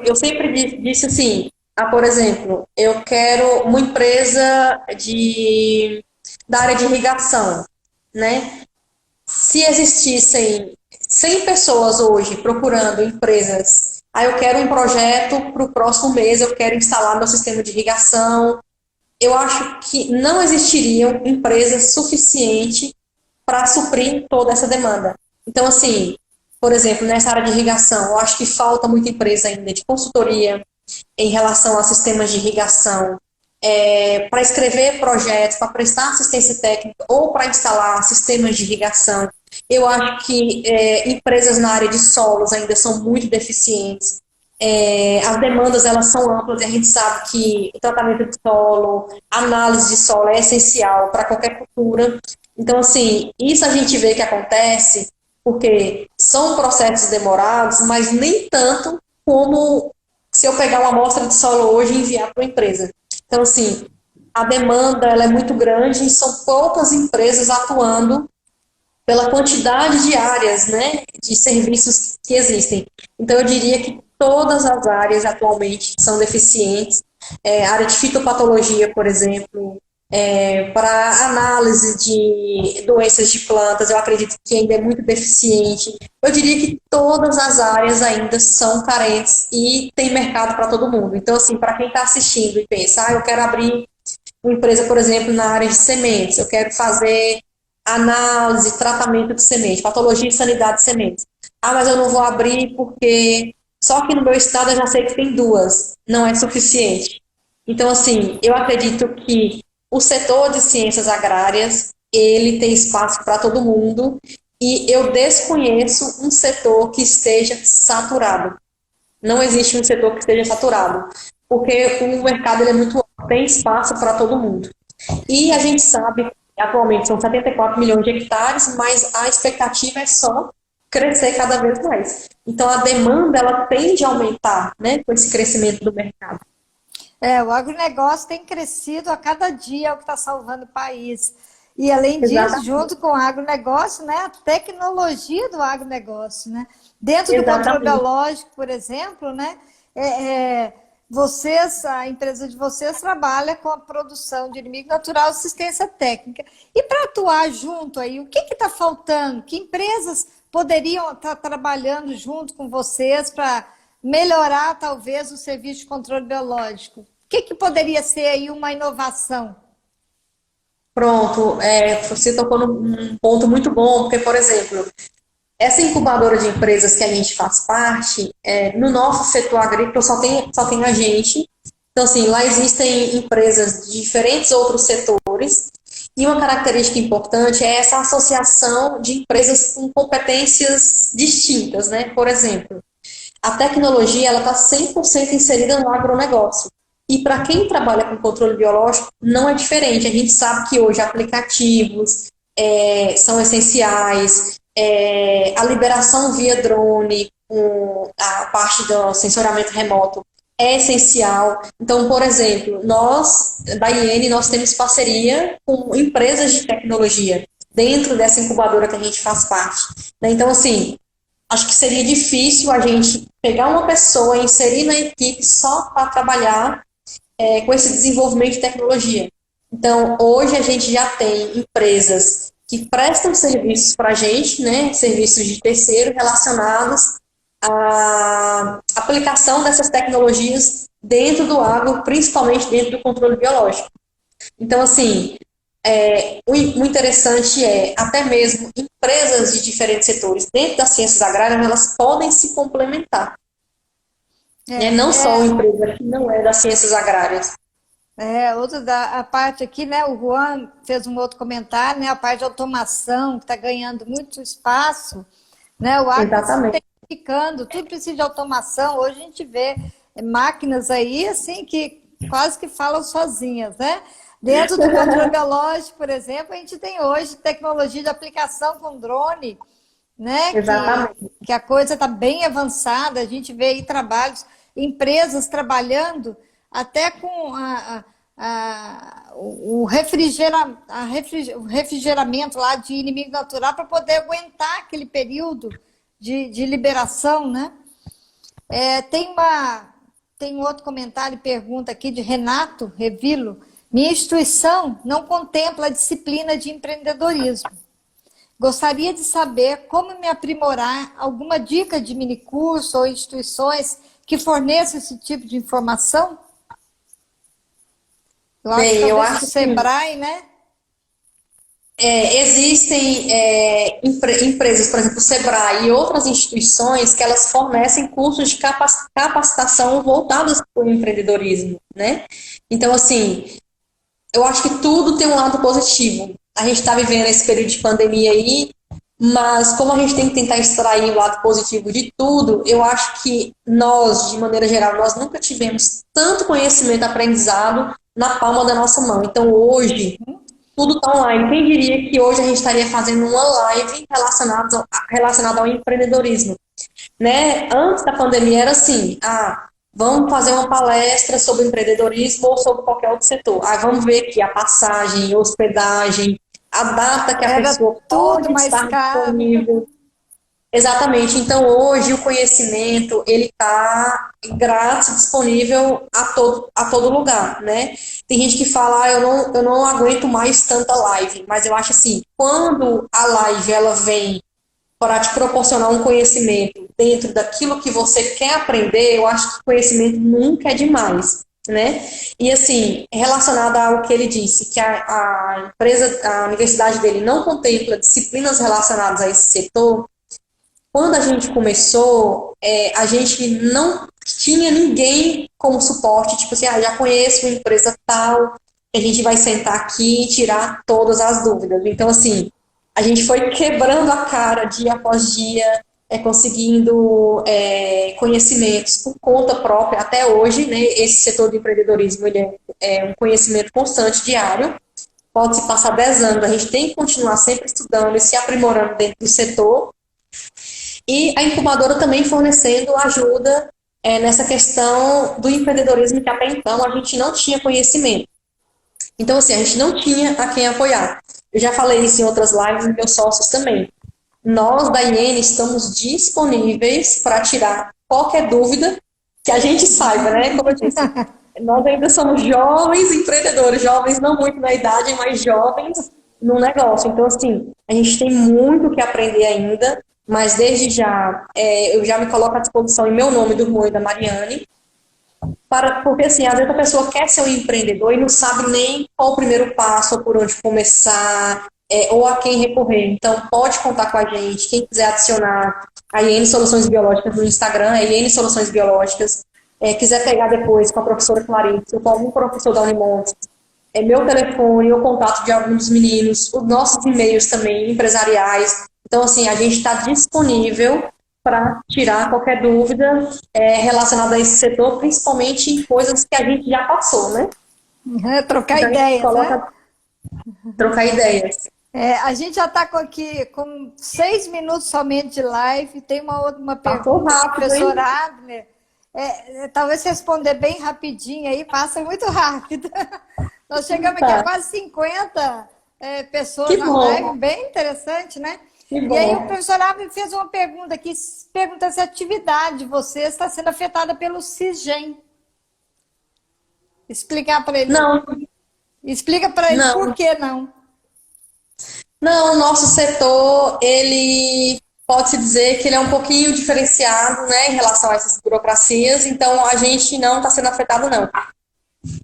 Eu sempre disse assim, por exemplo, eu quero uma empresa da área de irrigação, né? Se existissem 100 pessoas hoje procurando empresas, eu quero um projeto para o próximo mês, eu quero instalar meu sistema de irrigação, eu acho que não existiriam empresas suficientes para suprir toda essa demanda. Então, assim, por exemplo, nessa área de irrigação, eu acho que falta muita empresa ainda de consultoria em relação a sistemas de irrigação, para escrever projetos, para prestar assistência técnica ou para instalar sistemas de irrigação. Eu acho que empresas na área de solos ainda são muito deficientes. As demandas elas são amplas e a gente sabe que o tratamento de solo, análise de solo é essencial para qualquer cultura. Então, assim, isso a gente vê que acontece porque são processos demorados, mas nem tanto como se eu pegar uma amostra de solo hoje e enviar para uma empresa. Então, assim, a demanda ela é muito grande e são poucas empresas atuando pela quantidade de áreas, né, de serviços que existem. Então, eu diria que todas as áreas atualmente são deficientes. área de fitopatologia, por exemplo, para análise de doenças de plantas, eu acredito que ainda é muito deficiente. Eu diria que todas as áreas ainda são carentes e tem mercado para todo mundo. Então, assim, para quem está assistindo e pensa, eu quero abrir uma empresa, por exemplo, na área de sementes, eu quero fazer análise, tratamento de semente, patologia e sanidade de sementes. Mas eu não vou abrir porque só que no meu estado eu já sei que tem duas, não é suficiente. Então, assim, eu acredito que o setor de ciências agrárias, ele tem espaço para todo mundo e eu desconheço um setor que esteja saturado. Não existe um setor que esteja saturado, porque o mercado ele é muito amplo, tem espaço para todo mundo. E a gente sabe que atualmente são 74 milhões de hectares, mas a expectativa é só crescer cada vez mais. Então a demanda ela tende a aumentar, né, com esse crescimento do mercado. O agronegócio tem crescido a cada dia, é o que está salvando o país. E além disso, Exatamente. junto com o agronegócio, né, a tecnologia do agronegócio, né? Dentro do Exatamente. controle biológico, por exemplo, né, vocês, a empresa de vocês trabalha com a produção de inimigo natural, assistência técnica. E para atuar junto aí, o que está faltando? Que empresas poderiam estar trabalhando junto com vocês para melhorar, talvez, o serviço de controle biológico? O que poderia ser aí uma inovação? Pronto, você tocou num ponto muito bom, porque, por exemplo, essa incubadora de empresas que a gente faz parte, no nosso setor agrícola só tem a gente. Então, assim, lá existem empresas de diferentes outros setores, e uma característica importante é essa associação de empresas com competências distintas, né? Por exemplo, a tecnologia ela está 100% inserida no agronegócio. E para quem trabalha com controle biológico, não é diferente. A gente sabe que hoje aplicativos são essenciais, a liberação via drone, com a parte do sensoriamento remoto, é essencial. Então, por exemplo, nós, da IN, nós temos parceria com empresas de tecnologia dentro dessa incubadora que a gente faz parte. Então, assim, acho que seria difícil a gente pegar uma pessoa e inserir na equipe só para trabalhar com esse desenvolvimento de tecnologia. Então, hoje a gente já tem empresas que prestam serviços para a gente, né, serviços de terceiro relacionados à aplicação dessas tecnologias dentro do agro, principalmente dentro do controle biológico. Então, assim, o interessante até mesmo empresas de diferentes setores dentro das ciências agrárias, elas podem se complementar. Não só uma empresa que não é das ciências agrárias. A parte aqui, né, o Juan fez um outro comentário, né, a parte de automação, que está ganhando muito espaço, né, o agro está simplificando, tudo precisa de automação. Hoje a gente vê máquinas aí, assim, que quase que falam sozinhas, né? Dentro do controle biológico, por exemplo, a gente tem hoje tecnologia de aplicação com drone, né? Que a coisa está bem avançada, a gente vê aí trabalhos, empresas trabalhando até com o refrigeramento lá de inimigo natural para poder aguentar aquele período de liberação, né? Tem um outro comentário e pergunta aqui de Renato Revilo. Minha instituição não contempla a disciplina de empreendedorismo. Gostaria de saber como me aprimorar, alguma dica de minicurso ou instituições que forneçam esse tipo de informação? Eu acho que o Sebrae, né? Existem empresas, por exemplo, o Sebrae e outras instituições que elas fornecem cursos de capacitação voltados para o empreendedorismo, né? Então, assim, eu acho que tudo tem um lado positivo. A gente está vivendo esse período de pandemia aí, mas como a gente tem que tentar extrair o lado positivo de tudo, eu acho que nós, de maneira geral, nós nunca tivemos tanto conhecimento aprendizado na palma da nossa mão. Então, hoje, tudo está online. Quem diria que hoje a gente estaria fazendo uma live relacionada ao empreendedorismo? Né? Antes da pandemia era assim, vamos fazer uma palestra sobre empreendedorismo ou sobre qualquer outro setor. Vamos ver aqui a passagem, hospedagem, a data que a pessoa pode estar disponível. Exatamente. Então, hoje, o conhecimento, ele está grátis, disponível a todo lugar, né? Tem gente que fala, eu não aguento mais tanta live, mas eu acho assim, quando a live, ela vem para te proporcionar um conhecimento dentro daquilo que você quer aprender, eu acho que conhecimento nunca é demais, né? E assim, relacionado ao que ele disse, que a empresa, a universidade dele não contempla disciplinas relacionadas a esse setor. Quando a gente começou, a gente não tinha ninguém como suporte, tipo assim, já conheço uma empresa tal, a gente vai sentar aqui e tirar todas as dúvidas. Então, assim, a gente foi quebrando a cara dia após dia, conseguindo conhecimentos por conta própria até hoje, né? Esse setor de empreendedorismo, ele é um conhecimento constante, diário. Pode se passar 10 anos, a gente tem que continuar sempre estudando e se aprimorando dentro do setor. E a incubadora também fornecendo ajuda nessa questão do empreendedorismo, que até então a gente não tinha conhecimento. Então, assim, a gente não tinha a quem apoiar. Eu já falei isso em outras lives e meus sócios também. Nós, da IN, estamos disponíveis para tirar qualquer dúvida que a gente saiba, né? Como eu disse, nós ainda somos jovens empreendedores, jovens não muito na idade, mas jovens no negócio. Então, assim, a gente tem muito que aprender ainda, mas desde já, eu já me coloco à disposição em meu nome, do Rui e da Mariane, porque assim, às vezes a pessoa quer ser um empreendedor e não sabe nem qual o primeiro passo, ou por onde começar, ou a quem recorrer. Então, pode contar com a gente. Quem quiser adicionar a IN Soluções Biológicas no Instagram, é IN Soluções Biológicas. Quiser pegar depois com a professora Clarice, ou com algum professor da Unimontes, meu telefone, o contato de alguns dos meninos, os nossos e-mails também, empresariais. Então, assim, a gente está disponível para tirar qualquer dúvida relacionada a esse setor, principalmente em coisas que a gente já passou, né? Trocar então, ideias, né? Trocar ideias. A gente já está aqui com 6 minutos somente de live. Tem uma pergunta, professor Abner. Talvez responder bem rapidinho aí, passa muito rápido. Nós chegamos aqui a quase 50 pessoas na live, bem interessante, né? E aí o professor Abner fez uma pergunta aqui, pergunta se a atividade de vocês está sendo afetada pelo CISGEM. Explicar para ele. Não. Explica para ele por que não. Não, o nosso setor, ele pode-se dizer que ele é um pouquinho diferenciado, né, em relação a essas burocracias, então a gente não está sendo afetado, não.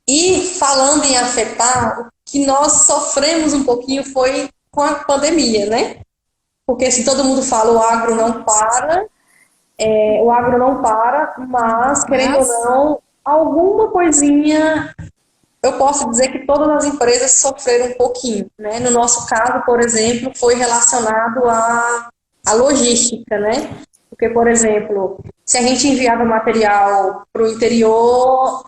E falando em afetar, o que nós sofremos um pouquinho foi com a pandemia, né? Porque se todo mundo fala o agro não para, mas, querendo ou não, alguma coisinha, eu posso dizer que todas as empresas sofreram um pouquinho, né? No nosso caso, por exemplo, foi relacionado à logística, né? Porque, por exemplo, se a gente enviava material para o interior,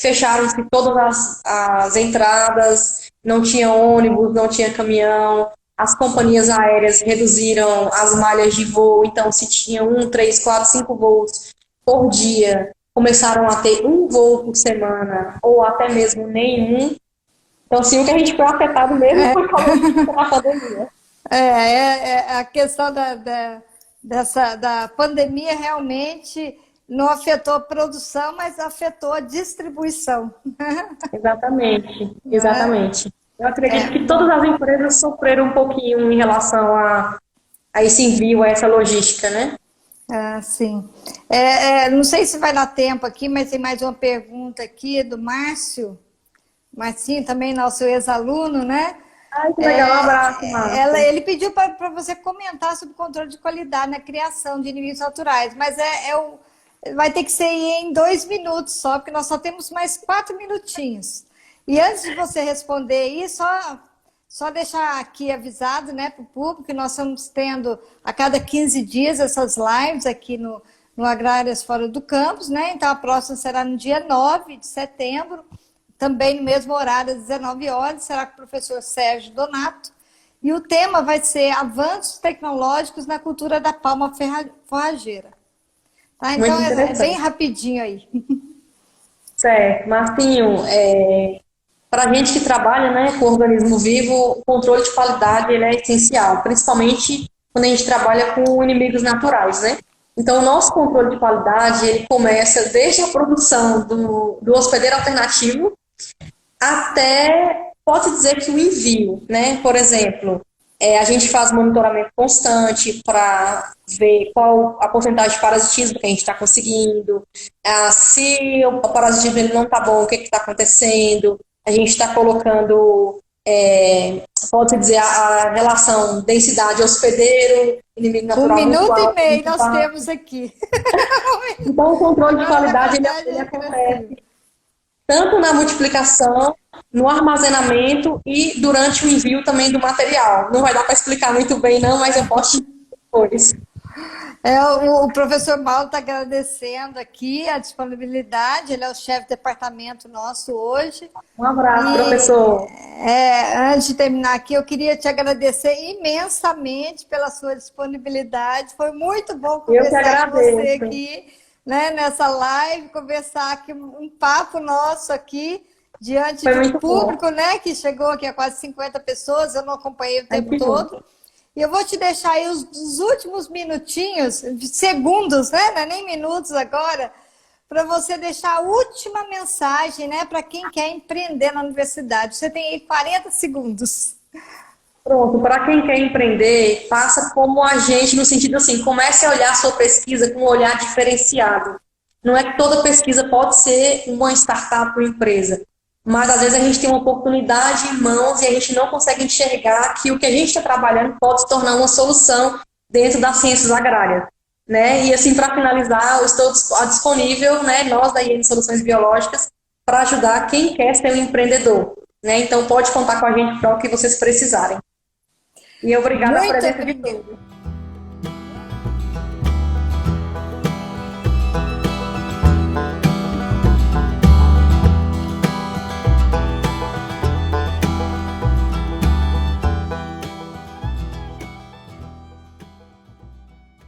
fecharam-se todas as entradas, não tinha ônibus, não tinha caminhão, as companhias aéreas reduziram as malhas de voo, então se tinha 1, 3, 4, 5 voos por dia, começaram a ter um voo por semana, ou até mesmo nenhum. Então, assim, o que a gente foi afetado mesmo foi com a pandemia. A questão da pandemia realmente não afetou a produção, mas afetou a distribuição. Exatamente, exatamente. Eu acredito que todas as empresas sofreram um pouquinho em relação a esse envio, a essa logística, né? Sim. Não sei se vai dar tempo aqui, mas tem mais uma pergunta aqui do Márcio. Marcinho, também nosso ex-aluno, né? Ai, que legal, um abraço, Márcio. Ele pediu para você comentar sobre o controle de qualidade na criação de inimigos naturais, mas vai ter que ser em 2 minutos só, porque nós só temos mais 4 minutinhos. E antes de você responder aí, só deixar aqui avisado, né, para o público que nós estamos tendo a cada 15 dias essas lives aqui no Agrárias Fora do Campus, né? Então a próxima será no dia 9 de setembro, também no mesmo horário, às 19 horas, será com o professor Sérgio Donato. E o tema vai ser avanços tecnológicos na cultura da palma forrageira. Tá? Então é bem rapidinho aí. Certo, Marcinho, para a gente que trabalha, né, com organismo vivo, o controle de qualidade ele é essencial, principalmente quando a gente trabalha com inimigos naturais, né? Então, o nosso controle de qualidade, ele começa desde a produção do hospedeiro alternativo até, pode dizer que o envio, né? Por exemplo, a gente faz monitoramento constante para ver qual a porcentagem de parasitismo que a gente está conseguindo, se o parasitismo ele não está bom, o que está acontecendo, a gente está colocando, pode dizer, a relação densidade hospedeiro, inimigo natural. 1 minuto e meio nós temos aqui. Então, o controle de qualidade ele acontece tanto na multiplicação, no armazenamento e durante o envio também do material. Não vai dar para explicar muito bem, não, mas eu posso depois. O professor Mauro está agradecendo aqui a disponibilidade, ele é o chefe de departamento nosso hoje. Um abraço, professor. Antes de terminar aqui, eu queria te agradecer imensamente pela sua disponibilidade. Foi muito bom conversar com você aqui, né, nessa live, conversar aqui, um papo nosso aqui, diante do público, né, que chegou aqui a quase 50 pessoas, eu não acompanhei o tempo todo. E eu vou te deixar aí os últimos minutinhos, segundos, né, não é nem minutos agora, para você deixar a última mensagem, né, para quem quer empreender na universidade. Você tem aí 40 segundos. Pronto, para quem quer empreender, faça como a gente, no sentido assim, comece a olhar a sua pesquisa com um olhar diferenciado. Não é que toda pesquisa pode ser uma startup ou empresa, mas às vezes a gente tem uma oportunidade em mãos e a gente não consegue enxergar que o que a gente está trabalhando pode se tornar uma solução dentro das ciências agrárias, né? E assim, para finalizar, eu estou disponível, né, nós da IN Soluções Biológicas, para ajudar quem quer ser um empreendedor, né? Então pode contar com a gente para o que vocês precisarem. E obrigada por presença de todos.